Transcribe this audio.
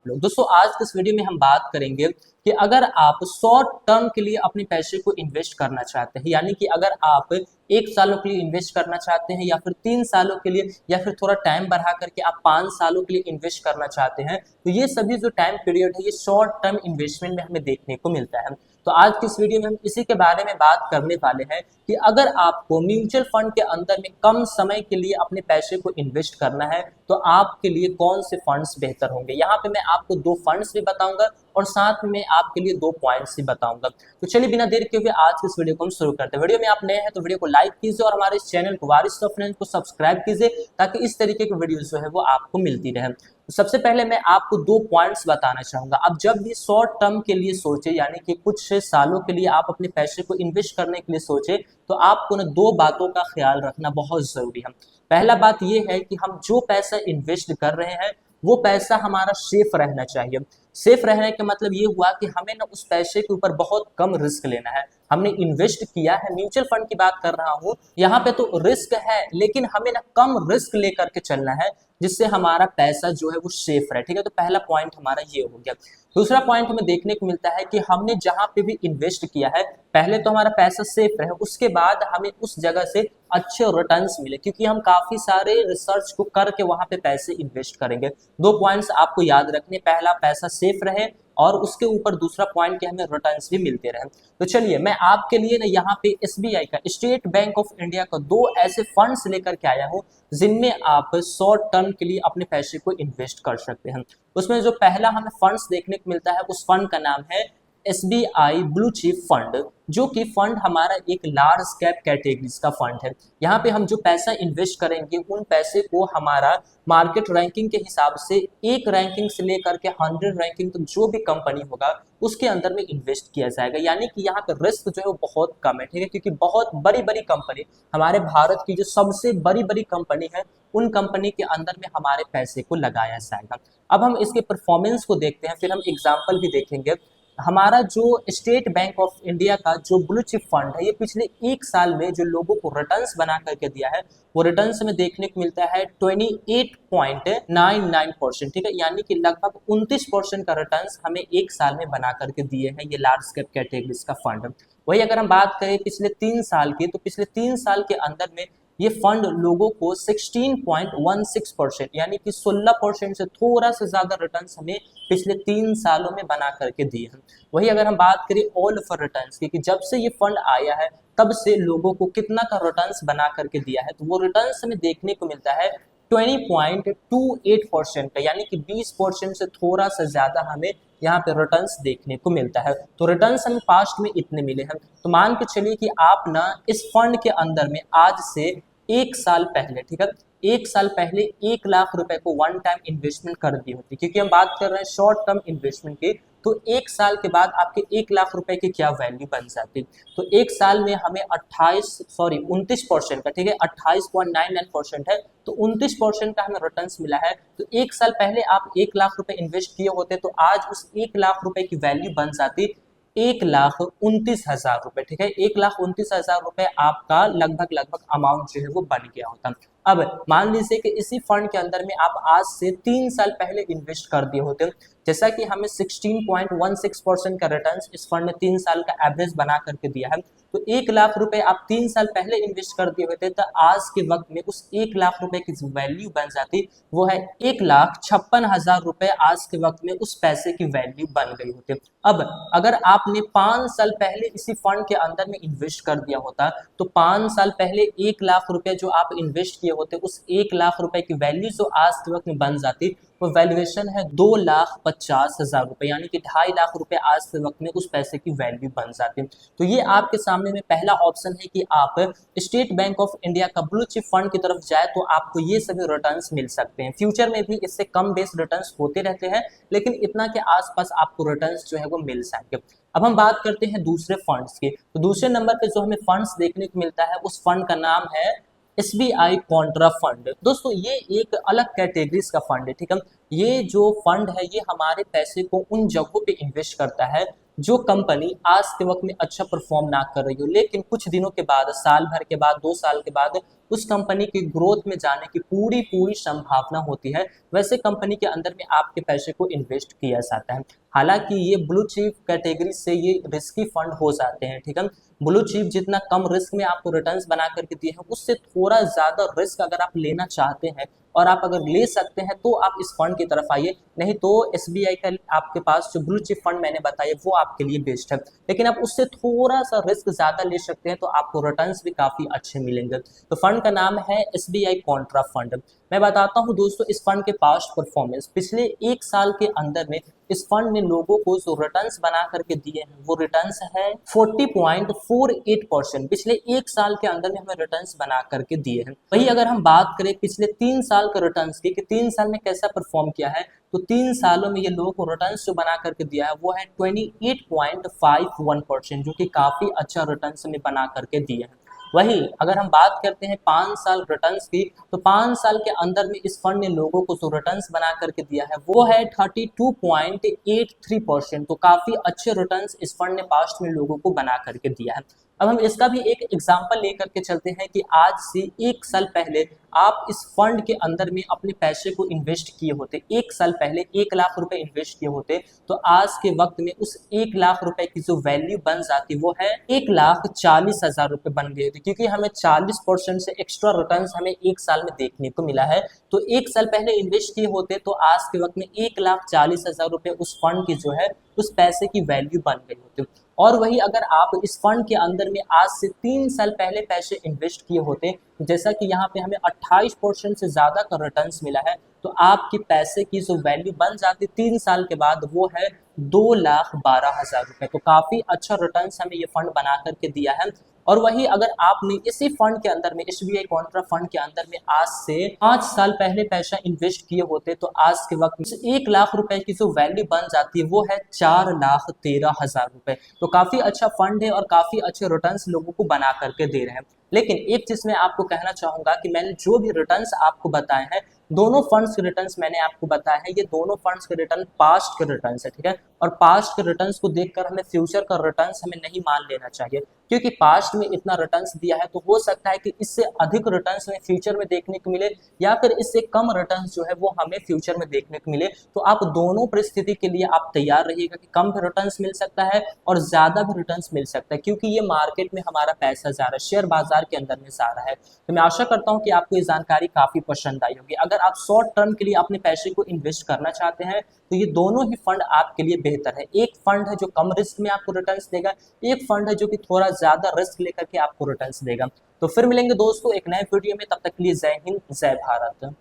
लोग दोस्तों, आज के इस वीडियो में हम बात करेंगे कि अगर आप शॉर्ट टर्म के लिए अपने पैसे को इन्वेस्ट करना चाहते हैं, यानी कि अगर आप 1 सालों के लिए इन्वेस्ट करना चाहते हैं या फिर 3 सालों के लिए या फिर थोड़ा टाइम बढ़ा करके आप 5 सालों के लिए इन्वेस्ट करना चाहते हैं, तो ये सभी जो टाइम पीरियड है ये शॉर्ट टर्म इन्वेस्टमेंट में हमें देखने को मिलता है। तो आज की इस वीडियो में हम इसी के बारे में बात करने वाले हैं कि अगर आपको म्यूचुअल फंड के अंदर में कम समय के लिए अपने पैसे को इन्वेस्ट करना है तो आपके लिए कौन से फंड्स बेहतर होंगे। यहाँ पे मैं आपको 2 फंड्स भी बताऊंगा और साथ में आपके लिए 2 पॉइंट्स भी बताऊंगा। तो चलिए बिना देर के हुए आज की इस वीडियो को हम शुरू करते हैं। वीडियो में आप नए हैं तो वीडियो को लाइक कीजिए और हमारे इस चैनल को वारिस ऑफ फाइनेंस को सब्सक्राइब कीजिए ताकि इस तरीके की वीडियो जो है वो आपको मिलती रहे। तो सबसे पहले मैं आपको 2 पॉइंट्स बताना चाहूंगा। अब जब भी शॉर्ट टर्म के लिए सोचे, यानी कि कुछ सालों के लिए आप अपने पैसे को इन्वेस्ट करने के लिए सोचे, तो आपको ना 2 बातों का ख्याल रखना बहुत जरूरी है। पहला बात यह है कि हम जो पैसा इन्वेस्ट कर रहे हैं वो पैसा हमारा सेफ रहना चाहिए। सेफ रहने का मतलब ये हुआ कि हमें ना उस पैसे के ऊपर बहुत कम रिस्क लेना है। हमने इन्वेस्ट किया है, म्यूचुअल फंड की बात कर रहा हूँ, यहाँ पे तो रिस्क है लेकिन हमें ना कम रिस्क लेकर के चलना है जिससे हमारा पैसा जो है वो सेफ रहे। ठीक है, तो पहला पॉइंट हमारा ये हो गया। दूसरा पॉइंट हमें देखने को मिलता है कि हमने जहां पे भी इन्वेस्ट किया है पहले तो हमारा पैसा सेफ रहे, उसके बाद हमें उस जगह से अच्छे रिटर्न्स मिले, क्योंकि हम काफी सारे रिसर्च को करके वहां पे पैसे इन्वेस्ट करेंगे। 2 पॉइंट्स आपको याद रखने, पहला पैसा सेफ रहे और उसके ऊपर दूसरा पॉइंट के हमें रिटर्न्स भी मिलते रहे। तो चलिए मैं आपके लिए ना यहाँ पे एसबीआई का, स्टेट बैंक ऑफ इंडिया का 2 ऐसे फंड्स लेकर के आया हूँ जिनमें आप शॉर्ट टर्म के लिए अपने पैसे को इन्वेस्ट कर सकते हैं। उसमें जो पहला हमें फंड्स देखने को मिलता है उस फंड का नाम है एसबीआई ब्लू चिप फंड, जो कि फंड हमारा एक लार्ज कैप कैटेगरीज का फंड है। यहाँ पे हम जो पैसा इन्वेस्ट करेंगे उन पैसे को हमारा मार्केट रैंकिंग के हिसाब से एक रैंकिंग से लेकर के 100 रैंकिंग तक जो भी कंपनी होगा उसके अंदर में इन्वेस्ट किया जाएगा। यानी कि यहाँ पे रिस्क जो है वो बहुत कम है। ठीक है, क्योंकि बहुत बड़ी बड़ी कंपनी, हमारे भारत की जो सबसे बड़ी बड़ी कंपनी है उन कंपनी के अंदर में हमारे पैसे को लगाया जाएगा। अब हम इसके परफॉर्मेंस को देखते हैं, फिर हम एग्जाम्पल भी देखेंगे। हमारा जो स्टेट बैंक ऑफ इंडिया का जो ब्लू चिप फंड है ये पिछले 1 साल में जो लोगों को रिटर्न्स बना करके दिया है वो रिटर्न्स में देखने को मिलता है 28.99%। ठीक है, यानी कि लगभग 29% का रिटर्न्स हमें 1 साल में बना करके दिए हैं ये लार्ज कैप कैटेगरीज का फंड। वही अगर हम बात करें पिछले 3 साल की, तो पिछले 3 साल के अंदर में ये फंड लोगों को 16.16% यानी कि 16% से थोड़ा सा ज्यादा रिटर्न्स हमें पिछले 3 सालों में बना करके दिए हैं। वही अगर हम बात करें ऑल ओवर रिटर्न्स की कि जब से ये फंड आया है तब से लोगों को कितना का रिटर्न्स बना करके दिया है, तो वो रिटर्न्स हमें देखने को मिलता है 20.28% का, यानी कि 20% से थोड़ा सा ज्यादा हमें यहाँ पे रिटर्न्स देखने को मिलता है। तो रिटर्न्स हमें पास्ट में इतने मिले हैं, तो मान के चलिए कि आप ना इस फंड के अंदर में आज से 1 साल पहले, ठीक है, 1 साल पहले 1 लाख रुपए को वन टाइम इन्वेस्टमेंट कर दी होती, क्योंकि हम बात कर रहे हैं शॉर्ट टर्म इन्वेस्टमेंट की, तो 1 साल के बाद आपके 1 लाख रुपए की क्या वैल्यू बन जाती। तो 1 साल में हमें 29% का, ठीक है, 28.99% है, तो 29% का हमें रिटर्न्स मिला है। तो 1 साल पहले आप 1 लाख रुपए इन्वेस्ट किए होते तो आज उस 1 लाख रुपए की वैल्यू बन जाती 1,29,000 रुपए। ठीक है, 1,29,000 रुपए आपका लगभग लगभग अमाउंट जो है वो बन गया होता। अब मान लीजिए कि इसी फंड के अंदर में आप आज से 3 साल पहले इन्वेस्ट कर दिए होते, जैसा कि हमें 16.16% का रिटर्न इस फंड ने 3 साल का एवरेज बना करके दिया है, तो 1 लाख रुपए आप 3 साल पहले इन्वेस्ट कर दिए होते तो आज के वक्त में उस 1 लाख रुपए की जो वैल्यू बन जाती वो है 1,56,000 रुपए। आज के वक्त में उस पैसे की वैल्यू बन गई होती। अब अगर आपने 5 साल पहले इसी फंड के अंदर में इन्वेस्ट कर दिया होता तो 5 साल पहले 1 लाख रुपए जो आप इन्वेस्ट किए होते उस 1 लाख रुपए की वैल्यू जो आज के वक्त में बन जाती वो वैल्यूएशन है 2,50,000 रुपए, यानी कि 2.5 लाख रुपए आज के वक्त में उस पैसे की वैल्यू बन जाती। तो ये आपके सामने में पहला ऑप्शन है कि आप स्टेट बैंक ऑफ इंडिया का ब्लू चिप फंड की तरफ जाए तो आपको ये सभी रिटर्न्स मिल सकते हैं। फ्यूचर में भी इससे कम बेस रिटर्न्स होते रहते हैं लेकिन इतना के आसपास आपको रिटर्न्स जो है वो मिल सके। अब हम बात करते हैं दूसरे फंड्स की, तो दूसरे नंबर पे जो हमें फंड्स देखने को मिलता है उस फंड का नाम है एसबीआई कॉन्ट्रा फंड। दोस्तों ये एक अलग कैटेगरीज का फंड है। ठीक है, ये जो फंड है ये हमारे पैसे को उन जगहों पे इन्वेस्ट करता है जो कंपनी आज के वक्त में अच्छा परफॉर्म ना कर रही हो, लेकिन कुछ दिनों के बाद, साल भर के बाद, 2 साल के बाद उस कंपनी की ग्रोथ में जाने की पूरी पूरी संभावना होती है, वैसे कंपनी के अंदर में आपके पैसे को इन्वेस्ट किया जाता है। हालांकि ये ब्लू चिप कैटेगरी से ये रिस्की फंड हो जाते हैं, ठीक है। ब्लू चिप जितना कम रिस्क में आपको रिटर्न्स बना करके दिए हैं, उससे थोड़ा ज्यादा रिस्क अगर आप लेना चाहते हैं और आप अगर ले सकते हैं तो आप इस फंड की तरफ आइए, नहीं तो एसबीआई का आपके पास जो ब्लू चिप फंड मैंने बताया वो आपके लिए बेस्ट है। लेकिन आप उससे थोड़ा सा रिस्क ज्यादा ले सकते हैं तो आपको रिटर्न्स भी काफी अच्छे मिलेंगे। तो फंड का नाम है एसबीआई कॉन्ट्रा फंड। मैं बताता हूं दोस्तों इस फंड के पास्ट परफॉर्मेंस। पिछले 1 साल के अंदर में इस फंड ने लोगों को जो रिटर्न्स बना करके दिए हैं वो रिटर्न्स है 40.48%। पिछले 1 साल के अंदर में हमें रिटर्न्स बना करके दिए हैं। वही अगर हम बात करें पिछले 3 साल के रिटर्न्स की कि 3 साल में कैसा परफॉर्म किया है, तो 3 सालों में ये लोगों को रिटर्न्स जो बना करके दिया है वो है 28.51%, जो कि काफी अच्छा रिटर्न्स हमें बना करके दिए हैं। वही अगर हम बात करते हैं 5 साल रिटर्न्स की, तो 5 साल के अंदर में इस फंड ने लोगों को जो रिटर्न्स बना करके दिया है वो है 32.83%। तो काफी अच्छे रिटर्न्स इस फंड ने पास्ट में लोगों को बना करके दिया है। अब हम इसका भी एक एग्जाम्पल लेकर के चलते हैं कि आज से 1 साल पहले आप इस फंड के अंदर में अपने पैसे को इन्वेस्ट किए होते, 1 साल पहले 1 लाख रुपए इन्वेस्ट किए होते, तो आज के वक्त में उस 1 लाख रुपए की जो वैल्यू बन जाती वो है 1,40,000 रुपए बन गए थे, क्योंकि हमें 40% से एक्स्ट्रा रिटर्न्स हमें 1 साल में देखने को मिला है। तो 1 साल पहले इन्वेस्ट किए होते तो आज के वक्त में 1,40,000 रुपए उस फंड की जो है उस पैसे की वैल्यू बन गई होती। और वही अगर आप इस फंड के अंदर में आज से 3 साल पहले पैसे इन्वेस्ट किए होते, जैसा कि यहाँ पे हमें 28% से ज्यादा का रिटर्न्स मिला है, तो आपके पैसे की जो वैल्यू बन जाती 3 साल के बाद वो है 2,12,000 रुपए। तो काफी अच्छा रिटर्न्स हमें ये फंड बना करके दिया है। और वही अगर आपने इसी फंड के अंदर में, एसबीआई कॉन्ट्रा फंड के अंदर में आज से 5 साल पहले पैसा इन्वेस्ट किए होते, तो आज के वक्त में 1 लाख रुपए की जो वैल्यू बन जाती है वो है 4,13,000 रुपए। तो काफी अच्छा फंड है और काफी अच्छे रिटर्न्स लोगों को बना करके दे रहे हैं। लेकिन एक चीज मैं आपको कहना चाहूंगा कि मैंने जो भी रिटर्न्स आपको बताए हैं, दोनों फंड्स के रिटर्न्स मैंने आपको बताया है, ये दोनों फंड्स के रिटर्न पास्ट के रिटर्न्स है, ठीक है। और पास्ट के रिटर्न्स को देखकर हमें फ्यूचर का रिटर्न्स हमें नहीं मान लेना चाहिए, क्योंकि पास्ट में इतना रिटर्न्स दिया है तो हो सकता है कि इससे अधिक रिटर्न्स हमें फ्यूचर में देखने को मिले, या फिर इससे कम रिटर्न्स जो है वो हमें फ्यूचर में देखने को मिले। तो आप दोनों परिस्थिति के लिए आप तैयार रहिएगा कि कम भी रिटर्न्स मिल सकता है और ज्यादा भी रिटर्न्स मिल सकता है, क्योंकि ये मार्केट में हमारा पैसा जा रहा है, शेयर बाजार के अंदर में जा रहा है। तो मैं आशा करता हूँ कि आपको ये जानकारी काफी पसंद आई होगी। अगर आप शॉर्ट टर्म के लिए अपने पैसे को इन्वेस्ट करना चाहते हैं तो ये दोनों ही फंड आपके लिए बेहतर है। एक फंड है जो कम रिस्क में आपको रिटर्न्स देगा, एक फंड है जो कि थोड़ा ज्यादा रिस्क लेकर के आपको रिटर्न्स देगा। तो फिर मिलेंगे दोस्तों एक नए वीडियो में, तब तक के लिए जय हिंद, जय भारत।